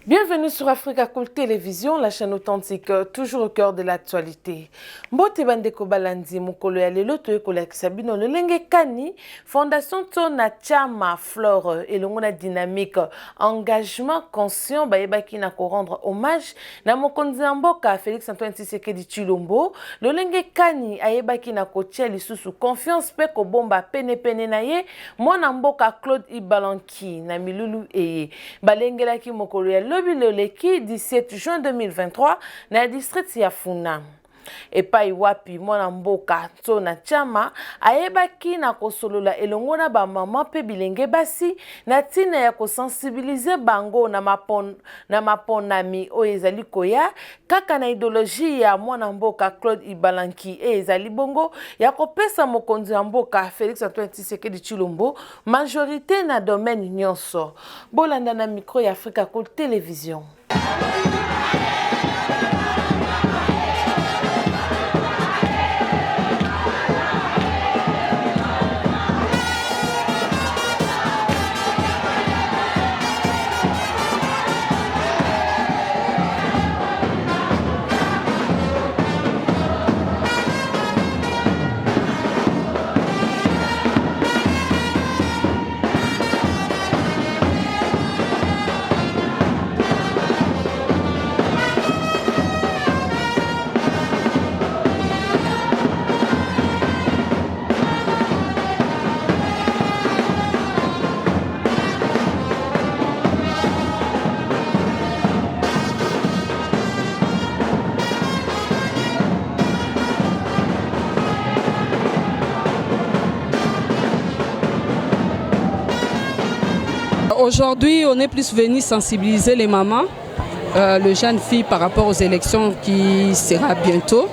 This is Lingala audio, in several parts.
Bienvenue sur Africa Cool Télévision, la chaîne authentique, toujours au cœur de l'actualité. Mbote bandeko balandi mukolo ya lelo toyekolakisa bino lolenge kani Fondation Tona Chama Flore elongo na dynamique engagement conscient bayebaki na ko rendre hommage na mokonzi ya mboka Félix Antoine Tshisekedi Tshilombo lolenge kani ayebaki na kotia lisusu confiance pe ko bomba pene na ye mwana mboka Claude Ibalanki na milulu eye balengelaki mokolo ya lobi loleki 17 juin 2023 na district ya Funa. Epai wapi mwana mboka Tona Chama ayebaki na kosolola elongo na ba mama pe bilenge basi na tina ya kosensibiliser bango na maponami oyo ezali koya kaka na idéologie ya mwana mboka Claude Ibalanki ezali bongo ya kopesa mokonzi ya mboka Félix Antoine Tshisekedi Tshilombo majorité na domaine nyonso. Bolanda na micro ya Africa Cool Télévision. Aujourd'hui, on est plus venu sensibiliser les mamans, les jeunes filles par rapport aux élections qui sera bientôt.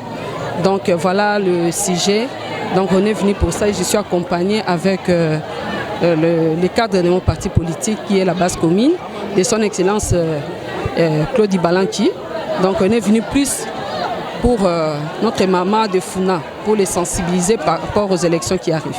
Donc voilà le sujet. Donc on est venu pour ça et je suis accompagnée avec le cadre de mon parti politique qui est la base commune de son excellence Claude Ibalanki. Donc on est venu plus pour notre maman de Funa, pour les sensibiliser par rapport aux élections qui arrivent.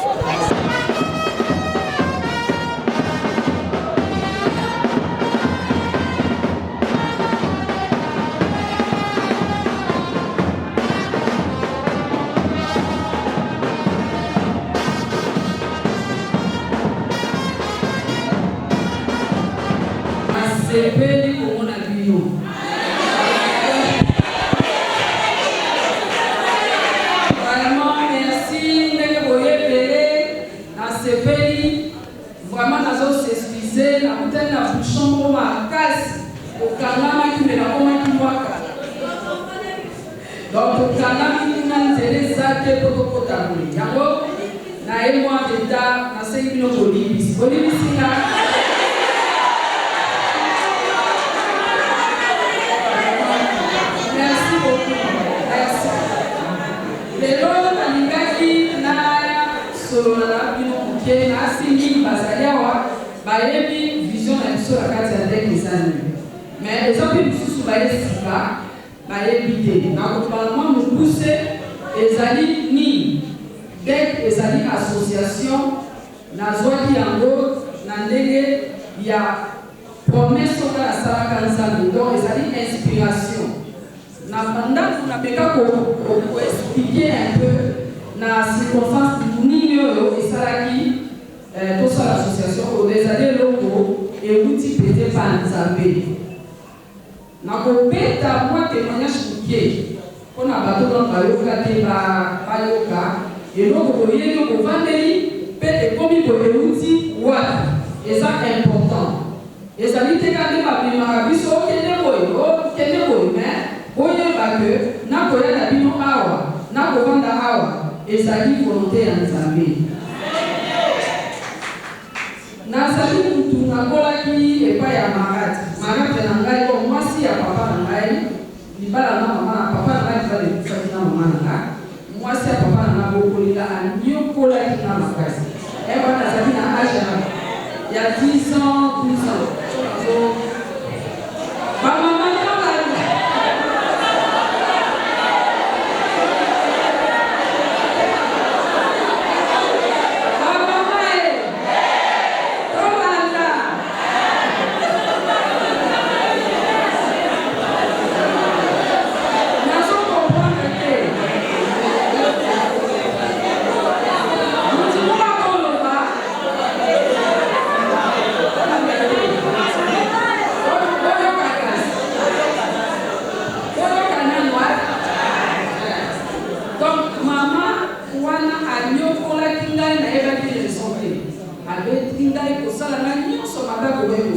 Vraiment merci vraiment nous s'excuser la bouteille na bouchon ma casse au calama qui me la comment qui voit donc au calama qui n'a zélé ça te pour kotabuli yango na et moi d'état na 5 minutes Bolivie singa. Merci beaucoup. Merci. Lelo nalingaki na solola bino ke na singi bazaliawa bayebi vision na biso la kati ya ndenge ezali. Mais ezoki lisusu bayesika bayebi te. Na koparlement mokuse ezali nini? Dek ezali association nazwaki yango na ndenge ya promesse oyo asalaka nzambe. Donc ezali inspiration. Na mandat na beka ko expliquer un peu na circonstance nini oyo esalaki to sa l'association au desade longo et outil pété par nzambe. Na ko beta moi témoignage kukie pona bato na bayoka te ba yoka et donc ko yeli ko vandeli pe e komi ko outil wa eza important. Ezali te ka de ba prima biso kende boy mais oye bake na koya na bino awa na kovanda awa ezali volonté ya nzambe. Nazali mutu nakolaki epai ya marate na ngai o mwasi ya papa na ngai libala na mama na papa na ngai balekisaki na mama na ngai mwasi ya papa na ngai bokolela aniokolaki na makasi eba nazali na age ya 10 ans 12 ans bamama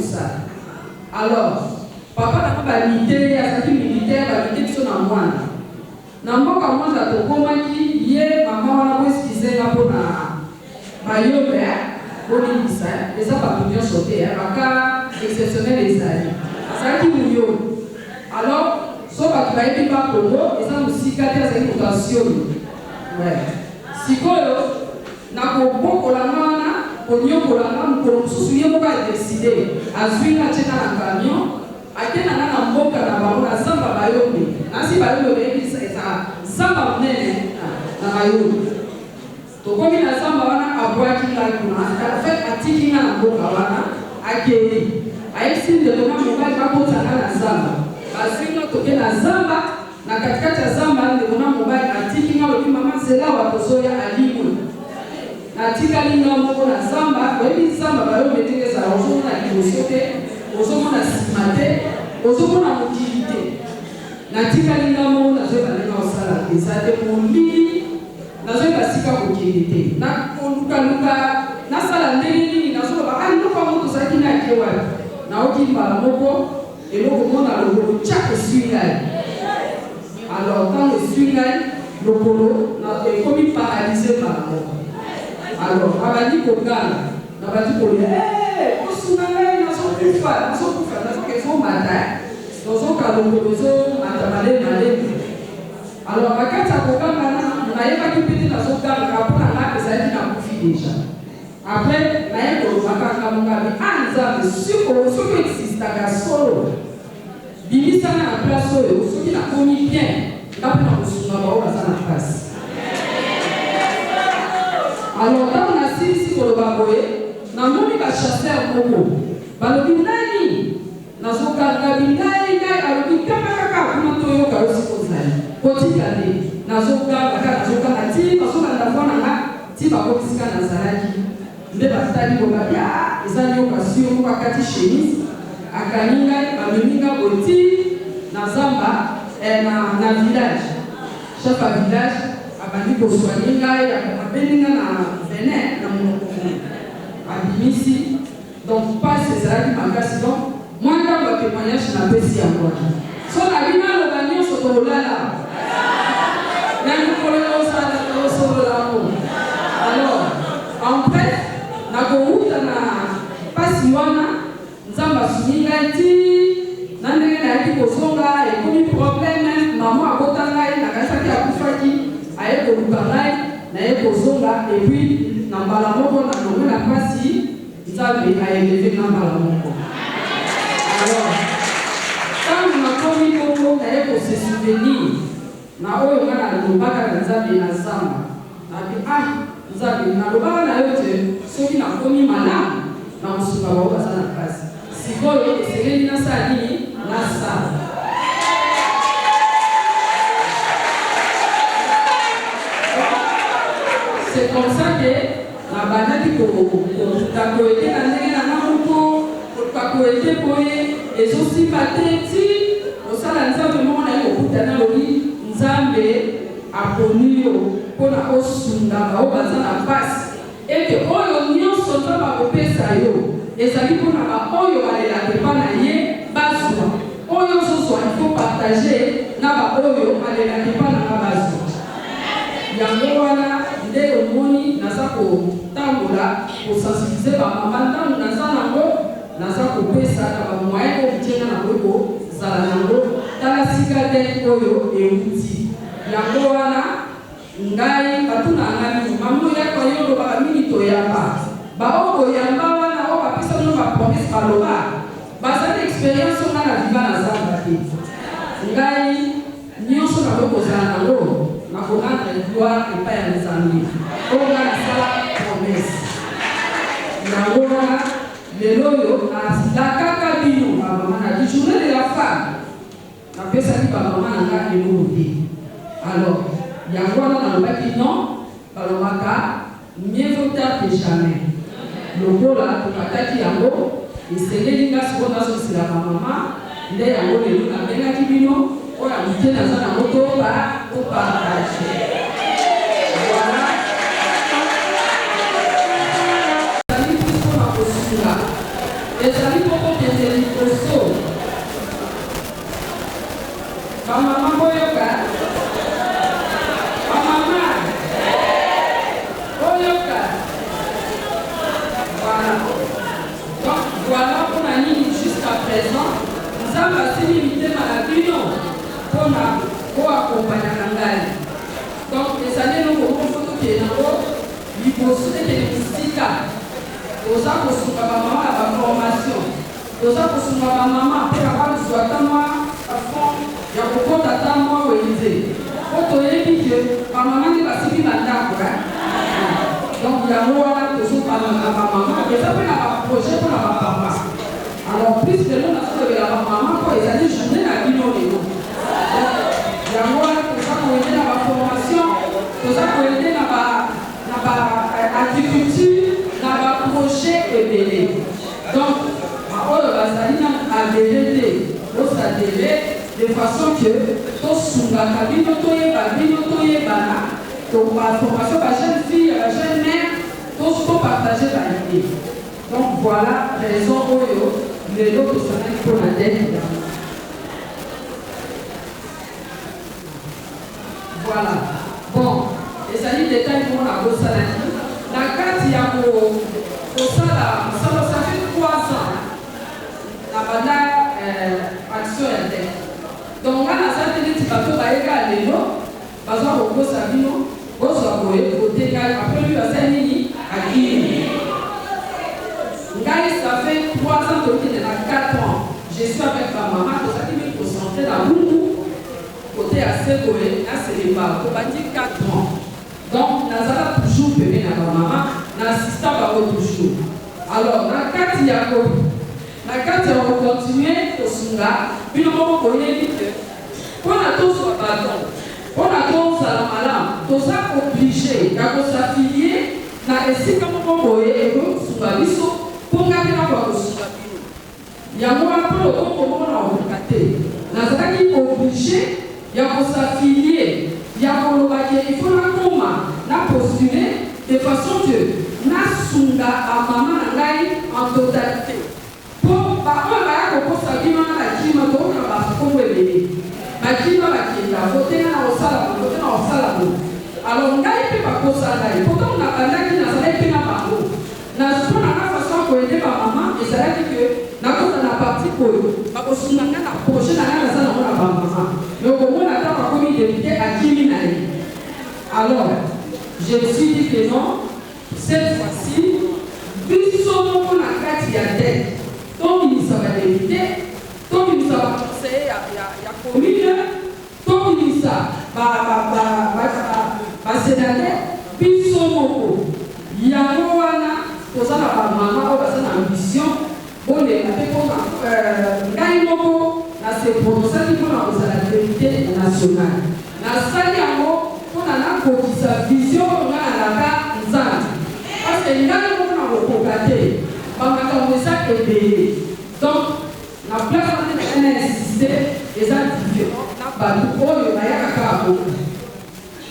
ça. Alors, papa n'a pas militaire, il y a militaire, qui sont en moi. Dans mon cas, moi, j'ai dit, hier, maman m'a excusé pour ma yomère, pour l'Église, et ça va bien sauter, ma cas exceptionnel les années. Ça qui nous yo. Alors, sauf que tu vas être pas pour nous, et ça nous cicatrice avec une mutation. Ouais. Si quoi, n'a pas beaucoup la main, pour nous, pour la main, pour nous souvenir, on va décider. À suivre la chaîne à un camion, à quel moment on a un bon canard, on a 100 babayomé. Ainsi, babayomé, ça. Samba mnene na mayo to komi na samba wana abwaki la kuna en fait atiki na mboka wana akei aisi de lona mobali bakota na samba basino toke na samba na katikati ya samba ndio lona mobali atiki na lobi mama zela watozoya alimu na tika linga moko na samba webi samba bayo meteke za ozo na kibosote ozo na simate ozo na motivité na tika linga moko na zo balenga osala ezate molili na zo basika kokende na koluka na sala ndenge nini na zo ba ando kwa moto zaki na kewa na okimba moko eloko mona lokolo chako swingai alors quand le swingai lokolo na ekomi paralysé par moko alors abandi kogala na bati kolia osungai na zo kufa na zo kezo mata dans un lokolo matamale malé alors bakati akokanga na yeba ki pete na zo kanga kapona na ezali na kufi déjà après na yeko bakanga mungabi anza suko suko existaka solo bimisa na place oyo soki na komi bien ndapena kosunga bao baza na place alors tant na sisi koloba boye na moni ba chasseur moko balobi nani nazokanga bingai ngai alobi kaka kuna toyoka osikozali kotikale nazokanga kaka nazokanga ti bazolanda mwana nga ti bakokisika nazalaki nde batali boba ya ezali okasio moko akati chemise akani ngai bamemi nga boti na zamba na village chef ya village abandi kosoigne ngai abeli nga na venin na monoko abimisi donc pasi ezalaki makasi donc moi, dans le témoignage, je n'ai pas si à moi. Sur la vie, on a gagné ce tour-là. Alors, en fait, on a pas si loin, nous avons soumis l'Haïti, nous avons dit problème, maman a voté na kasaki ya kufaki, aye ko lukangai, na ye ko zonga, et puis, na balamoko na nomé na pasi, nous avons élevé na balamoko. Alors, quand on a commis beaucoup pour se souvenir, na oyo ngana lobaka na nzambe na zamba. Na bi nzambe na lobaka na yote soki na commis malamu na musuka wa baza na kasi. Sikoyo esengeli na sa nini na sa. C'est comme ça que na banaki ko takoete na ndenge na namuko kakoete boye ezosi pateti osala nzambe moko na ye kokutana lobi nzambe aponi yo mpona osungaka oyo baza na pasi ete oyo nyonso nzambe akopesa yo ezali mpona baoyo balelaka epa na ye bazwa oyo ozozwa ifo partage na baoyo balelaka epa na nga bazwa yango wana nde omoni naza kotambola kosensibilize bamama ntango naza nango naza kopesa na bamoye kokutenga nango ekozala nango tala sika te oyo euti yango wana ngai batuna ngami mamu yako yolobaka mingi toyamba baoyo koyamba wana oyo bapesa bino bapromese baloba bazali expérience onga na viva na zamba te ngai nyonso nango kozala nango nakonana gloire epai ya nzambe oyo nga nasala promese yango wana lelo oyo nakaka bino bamama na journée de la femme napesaki bamama na nga eloko te alors yango wana nalobaki non balobaka mieux vaut tard que jamais lokola tokataki yango esengeli nga sikoyo nazosila bamama nde yango lelo nabengaki bino oyo ya moke naza nango topartage voilà ezali mpona kosunga ezali poko Maman Boyoka. Maman. Boyoka. Voilà. Donc, voilà pour la ligne jusqu'à présent. Nous avons assez limité maladie pour accompagner l'anglais. Donc, les années nous avons photo qui est dans l'eau, il faut soutenir les mystiques. Nous avons pour la maman la formation. Nous avons pour la maman pour avoir le soin à moi à fond. Il y a beaucoup d'attentes au Élysée. Pour te dire que ma maman n'est pas si bien d'accord. Donc, il y a moi toujours par la maman. Et ça fait un projet pour la maman. Alors, plus que nous, on a fait la maman pour les années journées à Guinée. Il y a moi tout ça pour aider dans la formation, tout ça pour aider dans l'agriculture, dans le projet EBD. Donc, on va s'allier à BDD, on s'adhérer de façon que tout sunga kabino toyeba donc la formation la jeune fille, la jeune mère, tous pour partager la idée. Donc voilà raison oyo les autres semaines pour la dernière. Voilà. Bon, les amis détails pour la grosse salade. La carte il y a pour ça fait 3 ans. La bande action interne. Donc là, la salle de bateau va égaler l'eau, parce qu'on va sa vie, on va côté après lui, la scène à qui. Ça fait 3 ans que tu es dans 4 ans. Je suis avec ma maman, pour ça qu'il me concentrer dans Boumou, côté assez doué, là c'est les bas, pour dire 4 ans. Donc, Nazara toujours bébé dans ma maman, l'assistant va toujours. Alors, dans 4 il y a quoi? La carte, on va continuer au Sunga, puis on va connaître que on a tous au bâton, on a tous à la malade, tout ça obligé, quand on s'affilier, on a essayé comme on va connaître et on Sunga biso, pour garder la voie au Sunga. Il y a moi pour le temps comment on a regardé. On a qui obligé, il y a qu'on s'affilier, il y a qu'on le baguette, il faut la coma, la postuler de façon que na Sunga à maman en totalité. Par contre, on peut s'abîmer à la qui m'a donné la comme bébé. Ma qui m'a voté dans le salon, voté dans le salon. Alors, on a été pas pour ça. Pourtant, on a pas qui n'a pas été pas pour. N'a pas la façon pour aider ma maman, et ça veut dire que n'a pas la partie pour eux. Parce que si on a la prochaine année, on a la maman. Mais au moins, on a pas comme député à qui m'a dit. Alors, je me suis dit que non, cette fois-ci, vu son nom a 4 tête. Donc, il s'en va éviter, donc il nous a conseillé à commune, donc il s'en va sénateur, puis son mot. Il y a pour ça, la maman a une ambition, on est pour gagner la c'est pour ça qu'il faut la vérité nationale. La salle on a pour sa vision, on a la carte, parce que il y a donc, la place on a insisté, les différents,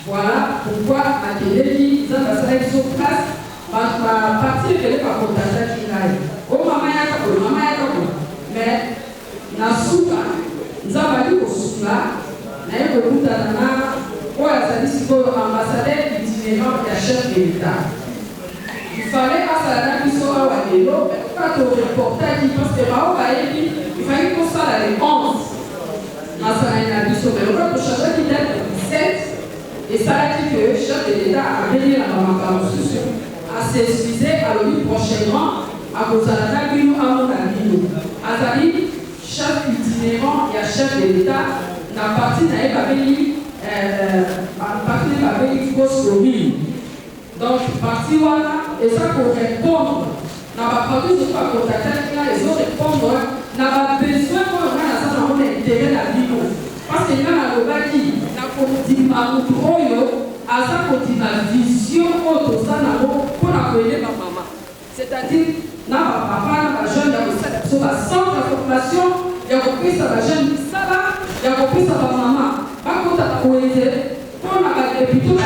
voilà pourquoi à Télévi, ça va se sur place, à partir de la contact qui n'aille. Oh, maman, mais, la soupe, nous avons dit au soupe, nous avons dit ambassadeur itinérant et chef de l'État. Il fallait passer à la mission à Wadelo, mais quand on reportait, il pense que il fallait qu'on soit à les 11. Mais on va changer qui date de 17. Et ça a dit que le chef de l'État a venu à la à s'excuser à l'ONU prochainement à cause de la Guinou à mon ami. Azali, chef itinérant et chef de l'État, n'a parti n'a pas venu grosse commune. Donc, parti voilà, et ça pour répondre, n'a pas parlé de pas contacter les autres répondre, n'a pas besoin pour avoir intérêt à la vie. Parce qu'il y a un robot qui n'a pas dit ma à ça pour dire ma vision autre ça n'a pour appeler ma maman. C'est-à-dire, n'a pas papa, n'a pas jeune, il y a sur la centre de la population, il y a compris ça va jeune, ça va, il y a compris ça va maman. Par contre, à la cohésion, on a des plutôt on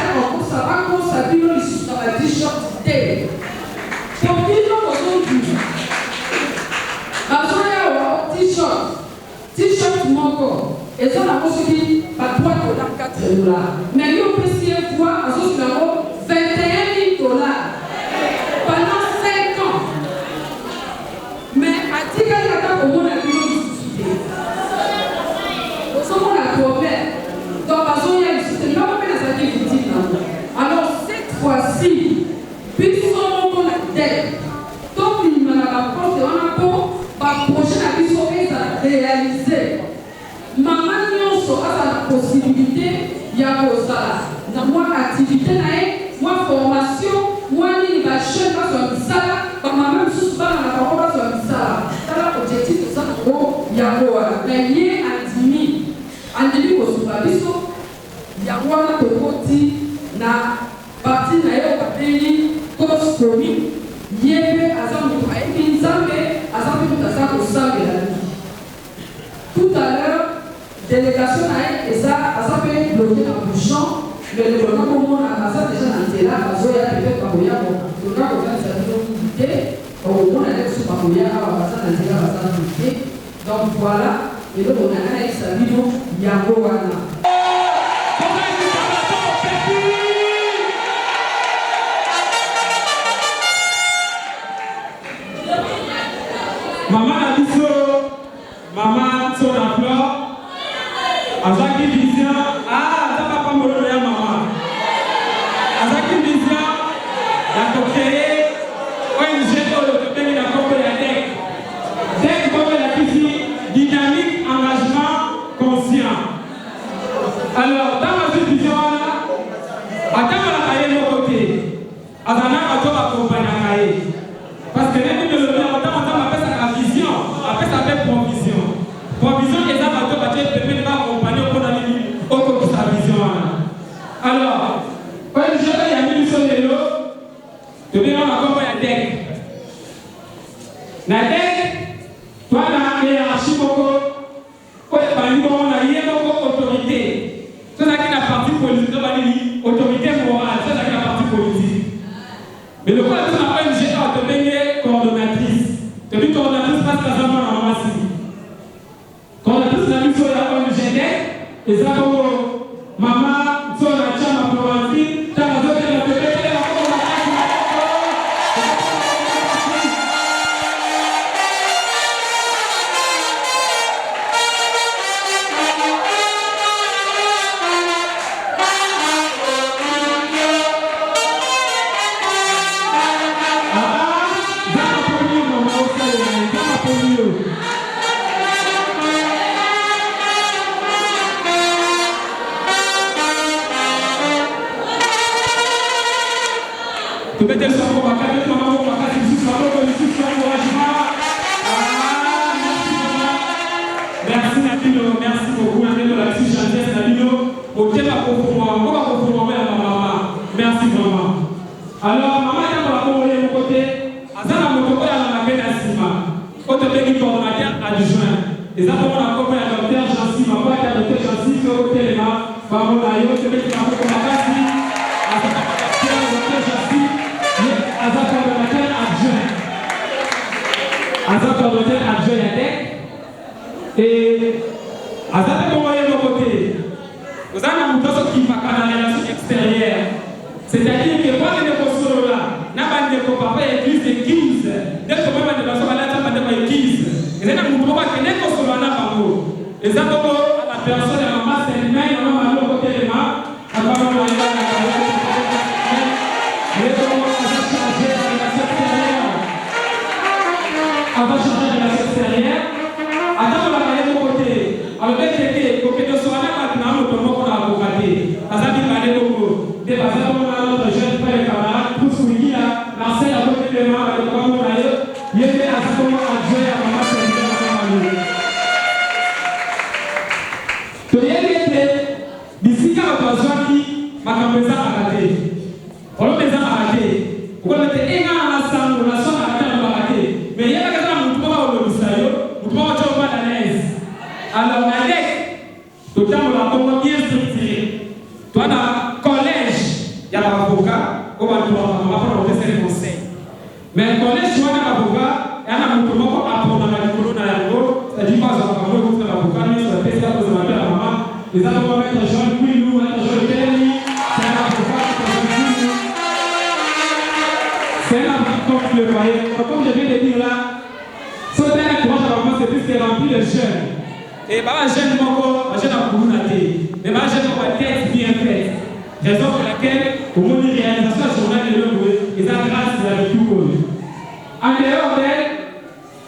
ça va qu'on s'habille dans la t-shirt télé. Pour qui nous aujourd'hui, la journée t-shirt, t-shirt mon corps. Et ça, on a construit par 3 $, 4 $. Mais nous, on peut s'y voir à ce moment 21 000 $. Pendant 5 ans. Mais à Tika, il y a au monde la vie de nous avons un problème. Donc, parce qu'il y a une système, là, on peut la savoir victime. Alors, cette fois-ci, puisqu'on a la dette, donc il m'a rapporté, on a pour la prochaine action réalisée. Maman, nous avons la possibilité, il y a dans moi activité, moi formation, moi l'innovation, moi sur ça, maman sous pas dans la parole sur ça. Ça l'objectif de ça, il y a gagner à 10 000. En début de supervision, il y a un petit na partie na yo papeli cause commune. Yébe azambe aïe nzambe azambe tutaza kosange la vie. Tout à l'heure, délégation na et ça azambe bloqué dans le champ. Mais le gouvernement au monde a passé déjà dans le terrain parce qu'il y a peut-être pas moyen pour le cas où il y a cette unité. Au monde a l'air sous pas moyen à passer dans le terrain à passer. Donc voilà. Et donc, on a un ex-abino, Yango Wana. Maman Abisso, maman son emploi, Azaki Vision, ça va pas mourir là, maman. Azaki Vision, la créé ONG le pays de la Côte d'Ivoire. Dès qu'on a la dynamique, engagement, conscient. Alors, dans ma vision, à quand on a cahier de côté, à quand on a accompagné. Parce que même si le on appelle ça la vision, appelle ça la provision. Provision, et ça va te battre, le peuple va accompagner pour aller au côté de sa vision. Alors, quand je suis allé à la mission de l'eau, je vais accompagner la DEC. La DEC, toi, la hiérarchie, on a hier autorité. C'est ça qui est la partie politique, autorité morale, c'est ça qui est la partie politique. Mais le point de vue, on a ONG de devenir coordonnatrice. Depuis coordonnatrice, parce que ça va en masse. Coordonnatrice, la mission de la ONG, et ça, comme maman, sur la chambre, Florentine, tu as besoin de la bébé, tu peux te faire pour ma carte, tu vas pour ma carte, tu vas pour encouragement. Merci Nadino, merci beaucoup Nadino, la petite chanteuse Nadino. Au thème pour moi, maman. Merci maman. Alors maman est dans la commune de mon côté. Azana mon côté à la maquette à Sima. Au côté du coordonnateur adjoint. Et ça pour la commune à docteur Jansi, ma voix est à docteur Jansi, qui est au téléma. Maman a eu, je vais te faire pour ma carte. Coordonnateur adjoint à DEC et à ça pour moi de côté. Vous avez un mouton qui va dans la relation extérieure. C'est-à-dire que quand on est au solo là, n'a pas de papa église de 15. Dès que moi je vais passer là, ça va être 15. Et c'est un mouton qui est au solo là par vous. Et ça pour la personne de maman c'est une main, maman va au côté de maman, à part maman va à la on va changer de la extérieure. Attends, on va aller de côté. Alors, dès que côté de soi, maintenant, nous pouvons qu'on a abordé. Parce que nous allons beaucoup. Des bases comme notre jeune frère et camarade, pour souligner l'ancien à côté de moi, avec le grand mot d'ailleurs, il était à ce moment adjoint à maman Sénégal à maman. Donc, il était d'ici qu'à l'occasion qui m'a commencé à rater. On l'a mis à rater. On était égal à la salle, on a son à rater. Mais il y a alors, la DEC, comme je viens de dire là, ce dernier courage à maman, c'est plus que rempli de jeunes. Et bah, jeune encore, jeune à Kourounate, mais ma jeune encore tête bien faite. Raison pour laquelle, au moment de réalisation de la journée de l'homme, ils ont grâce à la tout. En dehors d'elle,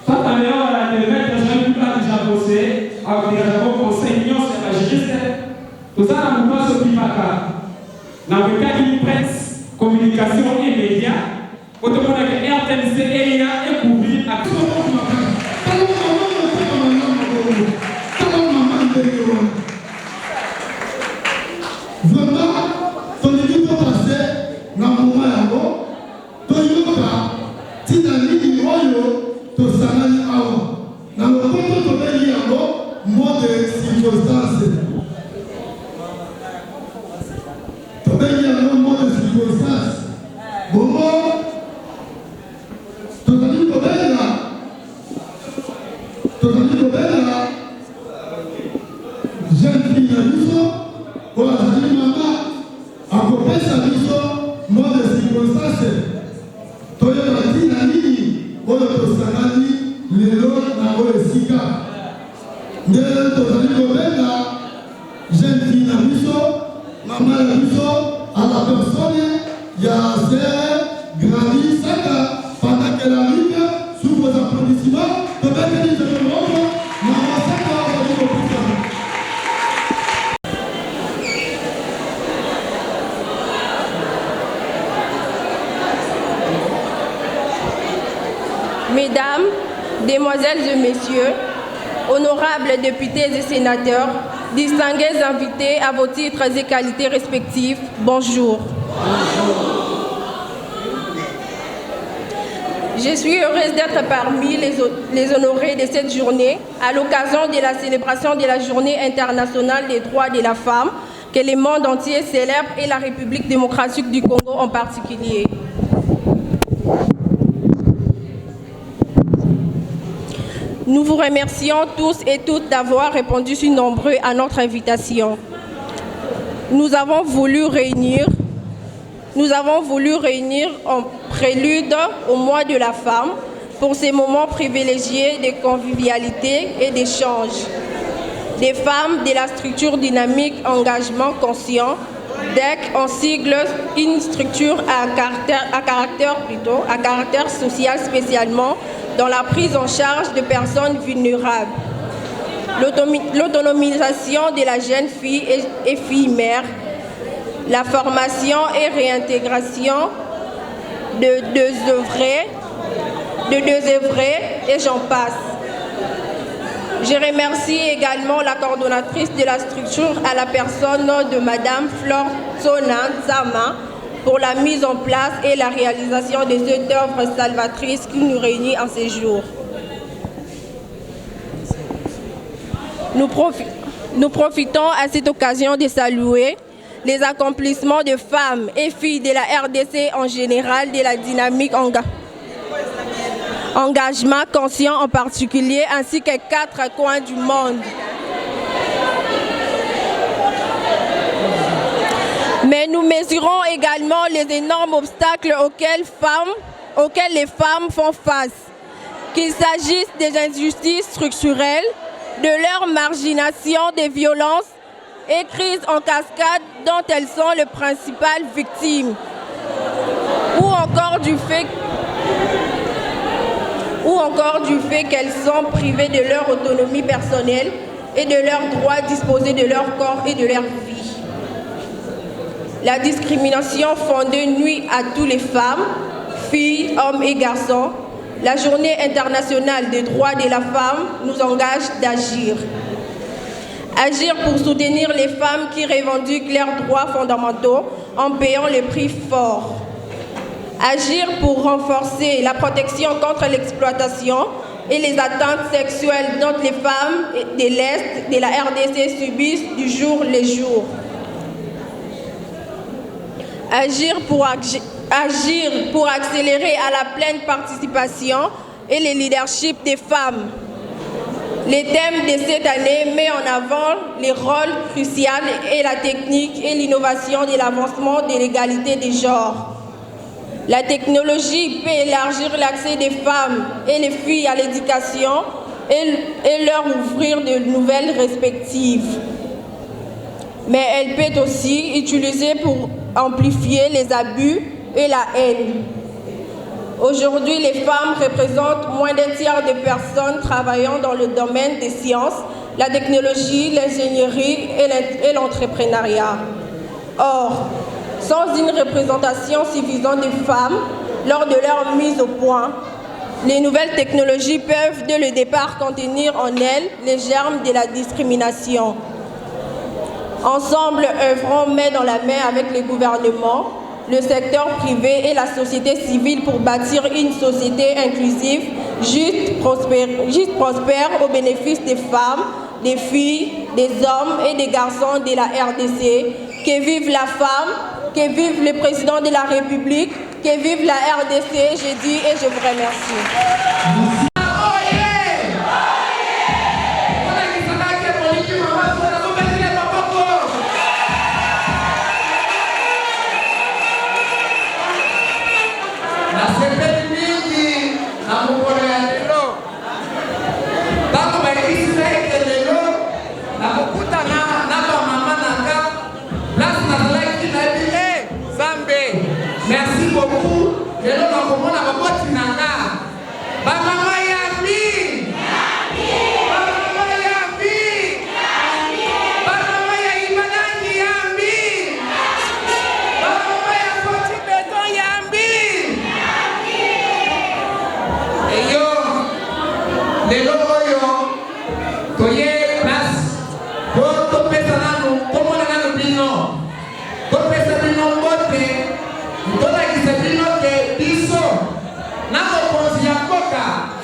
soit en dehors de la devette, je n'ai pas déjà bossé, avec des rapports enseignants sur la juriste. Tout ça, on ne peut pas se pipaka. Dans le cas d'une presse, communication et médias, autrement que RTNC, EIA et couvrir à tout le monde. Vraiment, ton équipe peut passer dans le moment là-bas. Ton yoga, si tu as dit du royaume, tu s'en as dans le compte de ton pays là-bas, mot de circonstance. Ton pays là-bas, mot de circonstance. Bon mot, tu as dit ton pays là. Tu as dit ton pays là. Jeune fille là, pour la famille maman, à côté de sa mission, mot de circonstance. Toyo Mati na nini, oyo tosanani, lelo na oyo sika. Ndele tozali kobenga, jeune fille na biso, maman na biso, à la personne, il y a Zé, Grandi, Saka, pendant qu'elle arrive, sous vos applaudissements, peut-être que je le montre, maman Saka, on va dire au plus tard. Mesdames, Mesdemoiselles et Messieurs, honorables députés et sénateurs, distingués invités à vos titres et qualités respectifs, bonjour. Je suis heureuse d'être parmi les honorés de cette journée à l'occasion de la célébration de la Journée internationale des droits de la femme que le monde entier célèbre et la République démocratique du Congo en particulier. Nous vous remercions tous et toutes d'avoir répondu si nombreux à notre invitation. Nous avons voulu réunir en prélude au mois de la femme pour ces moments privilégiés de convivialité et d'échange. Des femmes de la structure dynamique Engagement Conscient, DEC en sigle, une structure à caractère social spécialement dans la prise en charge de personnes vulnérables. L'autonomisation de la jeune fille et fille-mère, la formation et réintégration de deux œuvrés, et j'en passe. Je remercie également la coordonnatrice de la structure à la personne de Madame Flore Tsona Nzama pour la mise en place et la réalisation de cette œuvre salvatrice qui nous réunit en ces jours. Nous profitons à cette occasion de saluer les accomplissements de femmes et filles de la RDC en général, de la dynamique Engagement Conscient en particulier, ainsi que 4 coins du monde. Mais nous mesurons également les énormes obstacles auxquels les femmes font face, qu'il s'agisse des injustices structurelles, de leur margination, des violences et crises en cascade dont elles sont les principales victimes, ou encore du fait qu'elles sont privées de leur autonomie personnelle et de leur droit à disposer de leur corps et de leur vie. La discrimination fondée nuit à toutes les femmes, filles, hommes et garçons. La Journée internationale des droits de la femme nous engage d'agir. Agir pour soutenir les femmes qui revendiquent leurs droits fondamentaux en payant le prix fort. Agir pour renforcer la protection contre l'exploitation et les atteintes sexuelles dont les femmes de l'Est de la RDC subissent du jour le jour. Agir pour accélérer à la pleine participation et le leadership des femmes. Les thèmes de cette année mettent en avant les rôles cruciaux et la technique et l'innovation de l'avancement de l'égalité des genres. La technologie peut élargir l'accès des femmes et les filles à l'éducation et leur ouvrir de nouvelles perspectives. Mais elle peut aussi utiliser pour amplifier les abus et la haine. Aujourd'hui, les femmes représentent moins d'un tiers des personnes travaillant dans le domaine des sciences, la technologie, l'ingénierie et l'entrepreneuriat. Or, sans une représentation suffisante des femmes lors de leur mise au point, les nouvelles technologies peuvent dès le départ contenir en elles les germes de la discrimination. Ensemble, œuvrons main dans la main avec les gouvernements, le secteur privé et la société civile pour bâtir une société inclusive, juste prospère au bénéfice des femmes, des filles, des hommes et des garçons de la RDC. Que vive la femme, que vive le président de la République, que vive la RDC, je dis et je vous remercie. Merci beaucoup.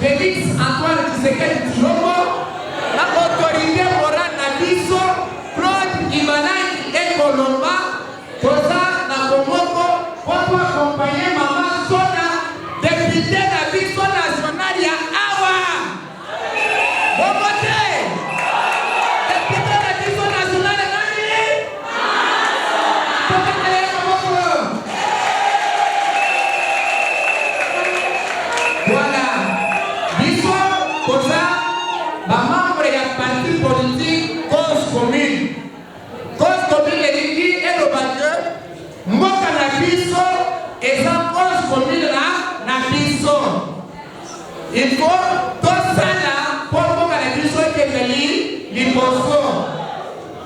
Félix Antoine Tshisekedi Tshilombo, l'autorité morale na biso Claude Ibanaki Ekolomba, toza na Komoko pour accompagner Maman Sona, député na biso national ya awa. Bomote, député na biso national ya nani? Voilà. Membre ya parti politique cause commune. Cause commune eliki elobaka mboka na biso eza cause commune na biso. Il faut tosala po mboka na biso ekendeli liboso.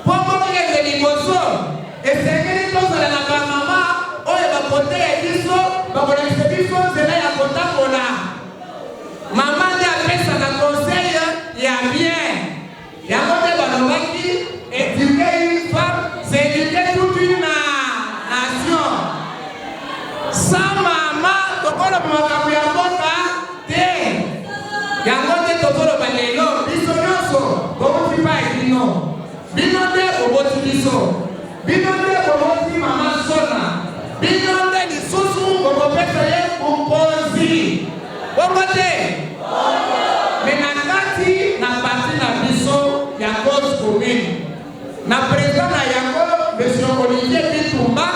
Po mboka ekendeli liboso esengeli tozala na bamama oyo bakote ya biso bakolakisa biso nzela ya kotambola. Mama nde apesa na conseil ya bien. Yango nde balobaki éduquer une femme, c'est éduquer toute une nation. Sans mama tokoloba makambo ya mboka te. Yango nde tozoloba lelo biso nyonso bokuti pa bino. Bino nde boboti biso. Bino nde boboti Mama Sona. Bino nde lisusu bokopesa ye kompozi. Bongo te. Mais na kati na parti na biso ya cause commune. Na président na yango monsieur Olivier Bitumba,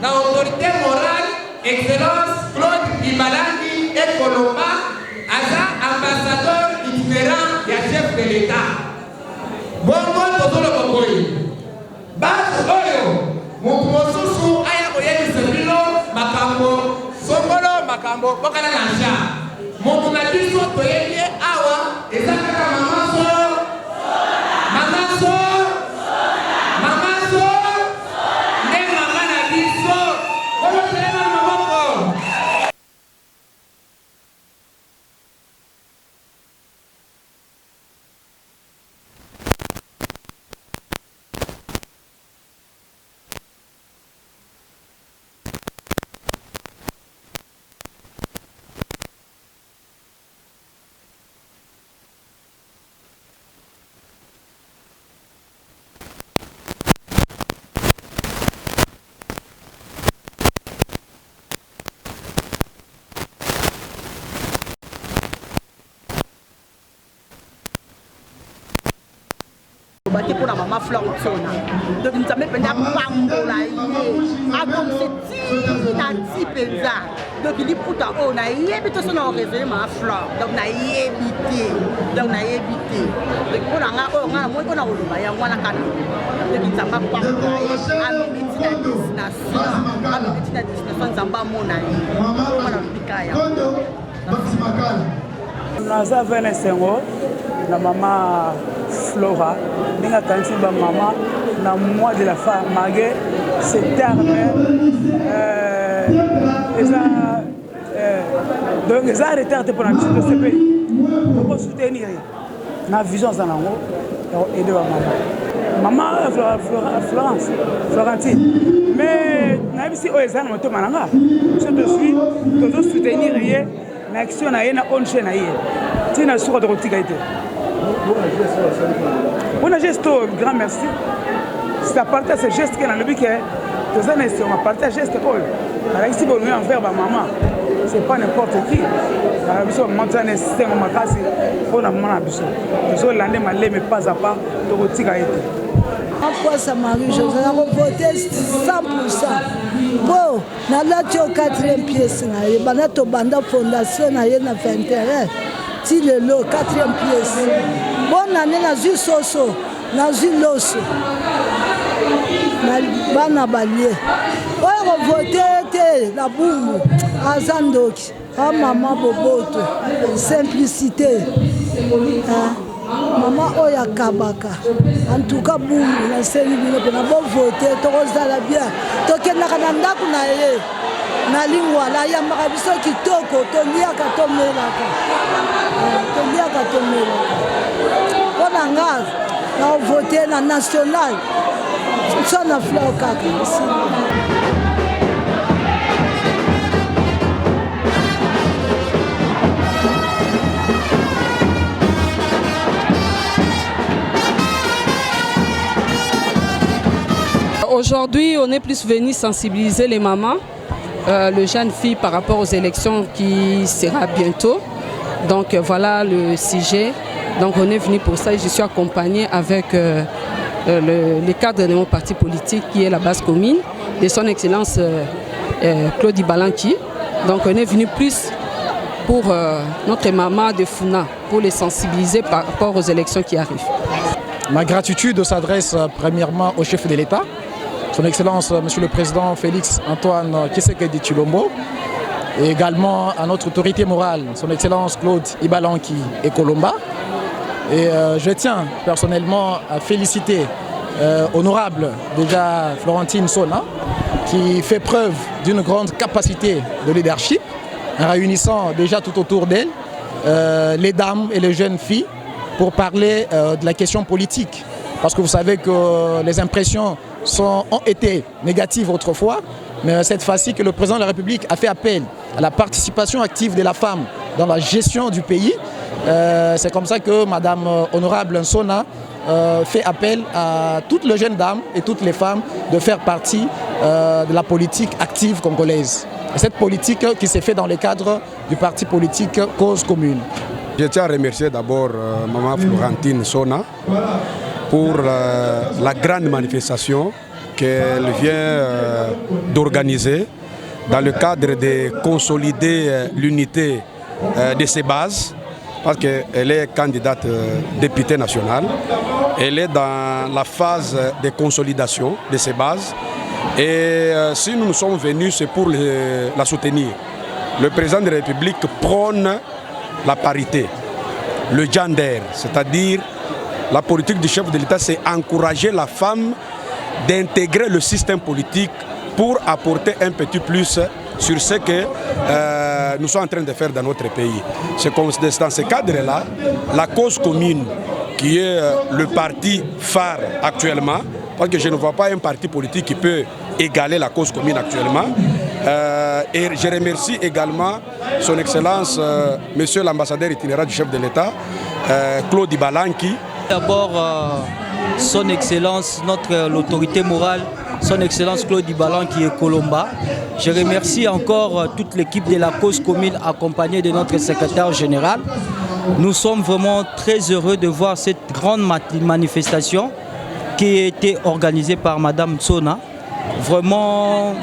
na autorité morale excellence Claude Ibanaki Ekolomba, aza ambassadeur itinérant ya chef de l'État. Bongo tozolo bokoyi. Bato oyo mosusu aya koyebisa bino makambo songolo makambo bokana na nja. Moto na biso toyebi awa eza kaka Mama Sona. Mama Sona. Mama Sona. Nde mama na biso. Oyo telema maboko. Bâti pour la maman Fleur Sona. Donc nous avons pendant Pambola, a comme c'est Nati Penza. Donc il dit pour ta on a évité son raisonner ma Fleur. Donc on a évité. Donc on a évité. Donc pour la on a moi on a oloba ya wana kana. Donc nous avons Pambola, a médecine à destination. A médecine à destination Zamba mona. On a pikaya. Nous avons un sengo. La maman Flora, n'a canté ma maman dans le mois de la femme, malgré ces termes. Donc, ils ont arrêté pour la petite de ce pays. Pour soutenir la vision de la maman et de ma maman. Maman Florentine. Mais, nous avons dit aux gens qui ont été soutenir, soutenir l'action na on chaîne na tina suka de rotika ite on a geste grand merci c'est à partir de ce geste que dans le but que tous années on a partagé geste quoi alors ici bon nous envers ma maman c'est pas n'importe qui alors biso montane c'est ma makasi pour la maman biso biso lande malé mais pas à pas de rotika ite en ça Marie-Josée a voté 100%. Bon, na la 4e pièce na ye banato banda fondation na ye na 21 ti le 4e pièce. Bon année na zu soso na zu loso. Na bana balie. On voté te la boum azandoki. Ah maman boboto simplicité. Maman Oya Kabaka. En tout cas, boum, la scène de la bonne voté, Torozala bien. Token Nakananda Kunae, Nalingwa, la Yamarabiso qui toko, Tonia Katomelaka. Tonia Katomelaka. On engage, on a voté la nationale. Ça n'a pas au Kaka. Aujourd'hui, on est plus venu sensibiliser les mamans, les jeunes filles par rapport aux élections qui sera bientôt. Donc voilà le sujet. Donc on est venu pour ça et je suis accompagnée avec le cadre de mon parti politique qui est la base commune de son excellence Claude Balanki. Donc on est venu plus pour notre maman de Funa, pour les sensibiliser par rapport aux élections qui arrivent. Ma gratitude s'adresse premièrement au chef de l'État, son Excellence Monsieur le Président Félix Antoine Tshisekedi Tshilombo, et également à notre autorité morale, son Excellence Claude Ibalanki et Colomba. Et je tiens personnellement à féliciter honorable déjà Florentine Sona, qui fait preuve d'une grande capacité de leadership, en réunissant déjà tout autour d'elle les dames et les jeunes filles pour parler de la question politique. Parce que vous savez que les impressions ont été négatives autrefois, mais cette fois-ci que le président de la République a fait appel à la participation active de la femme dans la gestion du pays. C'est comme ça que Madame Honorable Nsona fait appel à toutes les jeunes dames et toutes les femmes de faire partie de la politique active congolaise. Et cette politique qui s'est faite dans le cadre du parti politique Cause Commune. Je tiens à remercier d'abord Maman Florentine Sona pour la grande manifestation qu'elle vient d'organiser dans le cadre de consolider l'unité de ses bases, parce qu'elle est candidate députée nationale. Elle est dans la phase de consolidation de ses bases. Et si nous sommes venus, c'est pour la soutenir. Le président de la République prône la parité, le gender, c'est-à-dire la politique du chef de l'État, c'est encourager la femme d'intégrer le système politique pour apporter un petit plus sur ce que nous sommes en train de faire dans notre pays. C'est dans ce cadre-là, la cause commune, qui est le parti phare actuellement, parce que je ne vois pas un parti politique qui peut égaler la cause commune actuellement. Et je remercie également son Excellence, Monsieur l'ambassadeur itinérant du chef de l'État, Claude Ibalanki. D'abord, son Excellence, l'autorité morale, son Excellence Claude Ibalanki et Colomba. Je remercie encore toute l'équipe de la cause commune accompagnée de notre secrétaire général. Nous sommes vraiment très heureux de voir cette grande manifestation qui a été organisée par Madame Tsona. Vraiment,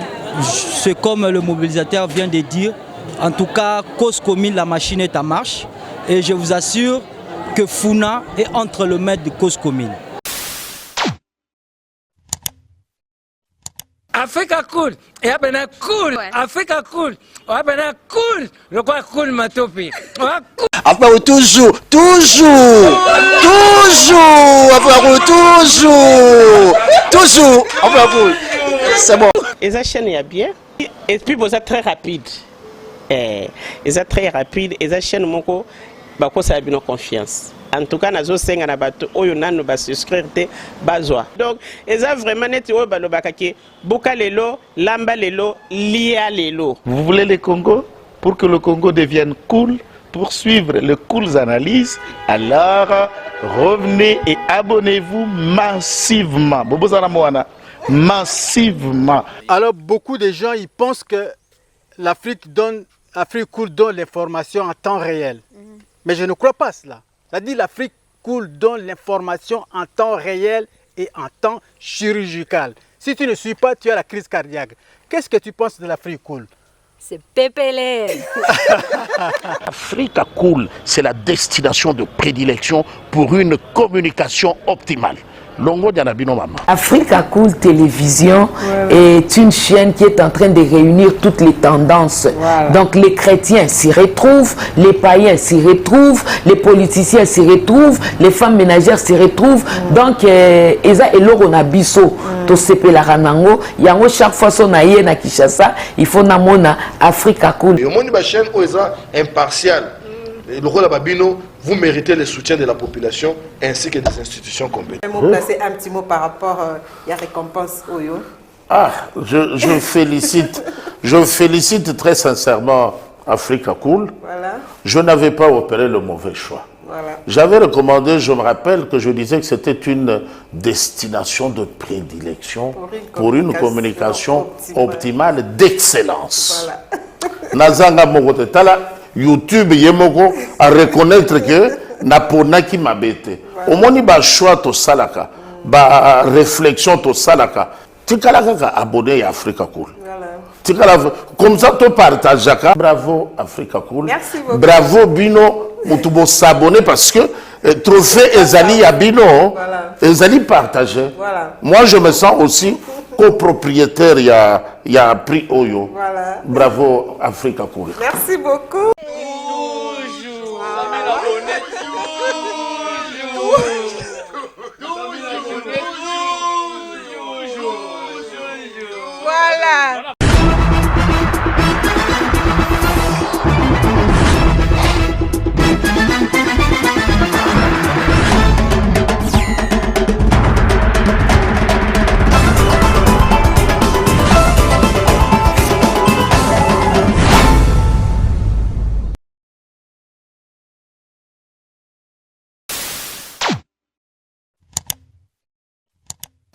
c'est comme le mobilisateur vient de dire. En tout cas, cause commune, la machine est en marche. Et je vous assure que Funa est entre le maître de cause commune. Africa cool, et abena cool, Africa cool, abena cool, le quoi cool matopi. Après toujours, après cool. C'est bon. Et ça chaîne est bien. Et puis vous êtes très rapide. Et ça très rapide. Et ça chaîne mon co, bah quoi ça a bien confiance. En tout cas, nous avons na bato oyo nanu ba souscrire te bazwa. Donc, eza vraiment net oyo ba lobakaki boka lelo, lamba lelo, lia lelo. Vous voulez le Congo pour que le Congo devienne cool, pour suivre les cool analyses, alors revenez et abonnez-vous massivement. Bobozana Moana, massivement. Alors beaucoup de gens ils pensent que l'Afrique cool donne l'information en temps réel. Mais je ne crois pas cela. C'est-à-dire l'Afrique cool donne l'information en temps réel et en temps chirurgical. Si tu ne suis pas, tu as la crise cardiaque. Qu'est-ce que tu penses de l'Afrique cool? C'est pépélé. Africa Cool, c'est la destination de prédilection pour une communication optimale. Longo Dianabino Mama. Africa Cool Télévision est une chaîne qui est en train de réunir toutes les tendances. Voilà. Donc les chrétiens s'y retrouvent, les païens s'y retrouvent, les politiciens s'y retrouvent, les femmes ménagères s'y retrouvent. Donc eza eloro na biso to sepela ranango yango chaque fois son aye na Kinshasa, il faut namona Africa Cool. Yo moni ba chaîne oza impartial. Le rôle de Babino, vous méritez le soutien de la population ainsi que des institutions compétentes. Je vais placer un petit mot par rapport à la récompense Oyo. Ah, je félicite très sincèrement Africa Cool. Voilà. Je n'avais pas opéré le mauvais choix. Voilà. J'avais recommandé, je me rappelle que je disais que c'était une destination de prédilection pour une communication optimale d'excellence. Voilà. Nazanga Mogotala. YouTube yemoko à reconnaître que napona qui m'a bêté. Au moni ba choix to salaka, ba réflexion to salaka. Tikala kaka abonné à Africa Cool. Tikala comme ça to partage ka. Bravo Africa Cool. Merci beaucoup. Bravo Bino, mutubo s'abonner parce que trophée Ezali ya Bino, Ezali partagé. Voilà. Moi je me sens aussi copropriétaire, il y a prix Oyo. Voilà. Bravo Africa Cool. Merci beaucoup. Voilà.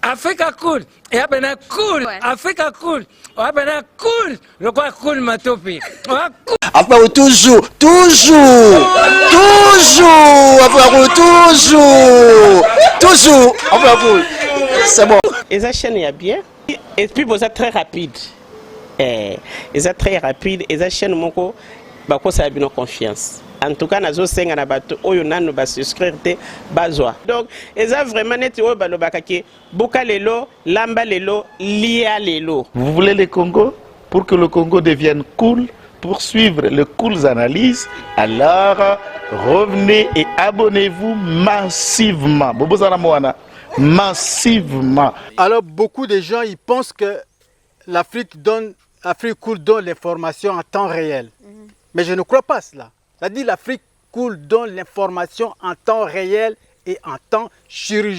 Africa cool, et abena cool, Africa cool, abena cool, le quoi cool matopi. Après toujours, après toujours, après c'est bon. Et ça chaîne est bien. Et puis vous êtes très rapide. Et ça très rapide. Et ça chaîne mon co, bah quoi ça a bien confiance. En tout cas, nous avons na bato oyo nanu ba souscrire te bazwa. Donc, eza vraiment net oyo ba lobakaki boka lelo, lamba lelo, lia lelo. Vous voulez le Congo pour que le Congo devienne cool, pour suivre les cool analyses, alors revenez et abonnez-vous massivement. Bobozana Moana, massivement. Alors beaucoup de gens ils pensent que l'Afrique cool donne l'information en temps réel. Mais je ne crois pas cela. C'est-à-dire l'Afrique cool donne l'information en temps réel et en temps chirurgical.